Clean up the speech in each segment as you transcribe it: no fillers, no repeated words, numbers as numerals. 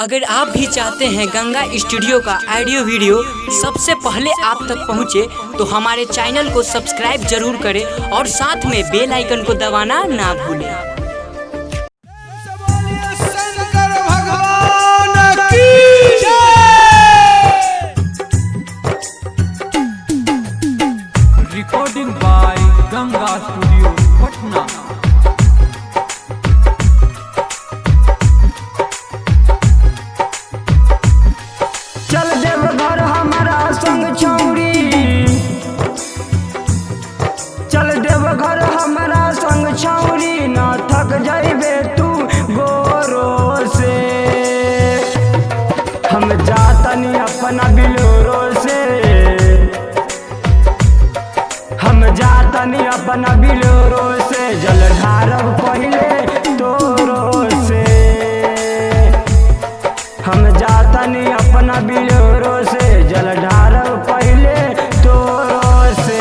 अगर आप भी चाहते हैं गंगा स्टूडियो का ऑडियो वीडियो सबसे पहले आप तक पहुंचे तो हमारे चैनल को सब्सक्राइब जरूर करें और साथ में बेल आइकन को दबाना ना भूलें। Recording by Ganga studio Patna. चल देव घर हमारा संग छौरी, चल देव घर हमारा संग छौरी, ना थक जाइबे तू गोरो से। हम जातनी अपना बिलोरो से, हम जातनी अपना बिलोरो से, जल ढारब पहले तोरो से। हम जातनी अपना बिलोरो से, जल ढारब पहले तोरो से।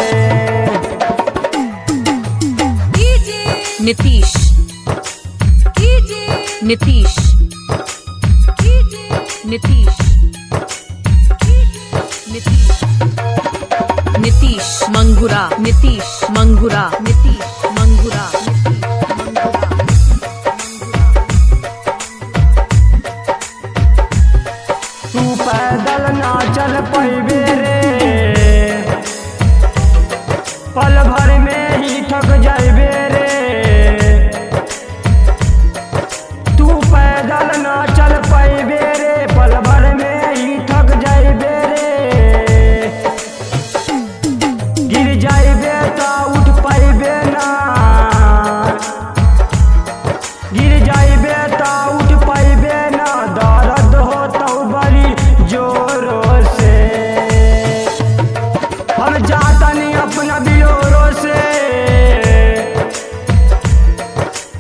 नीतीश नीतीश नीतीश नीतीश नीतीश मंगुरा नीतीश मंगुरा नीतीश मंगुरा। तू पैदल ना चल पैबे रे, पल भर में ही थक जाइबे रे। तू पैदल ना चल पैबे रे, पल भर में ही थक जाइबे रे। गिर जाइबे तो उठ पैबे ना, गिर जाइबे तो उठ पैबे ना। दर्द होता बड़ी जोरों से, हम जातनी अपना बिलोरो से,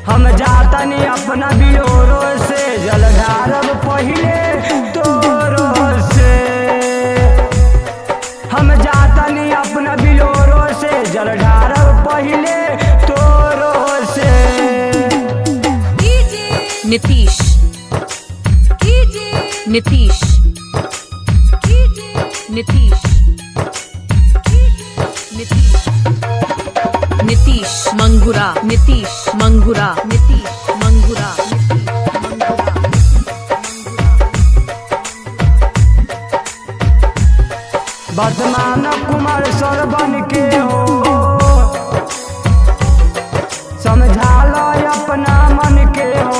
हम जातनी अपना बिलोरो से, जल ढारब पहले तोरो से। हम जातनी अपना बिलोरो से, जल ढारब पहले तोरो से। नीतीश नीतीश नीतीश नीतीश नीतीश मंगुरा नीतीश मंगुरा नीतीश मंगुरा। वर्तमान कुमार सर बन के हो, समझा लो अपना मन के हो।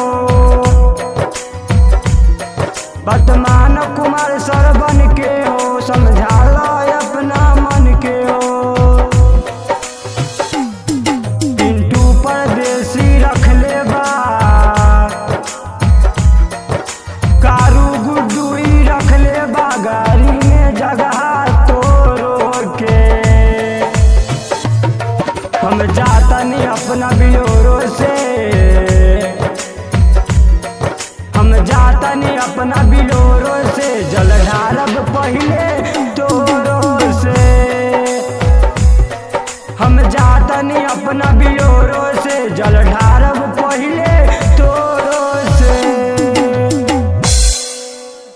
वर्तमान कुमार सर बन के हो, समझा लो अपना मन के हो। पिंटू परदेसी रख ले बा, कारू गुड्डू ही रख ले बा, गाड़ी में जगह हम जातनी अपना बिलोरो से, हम जातनी अपना बिलोरो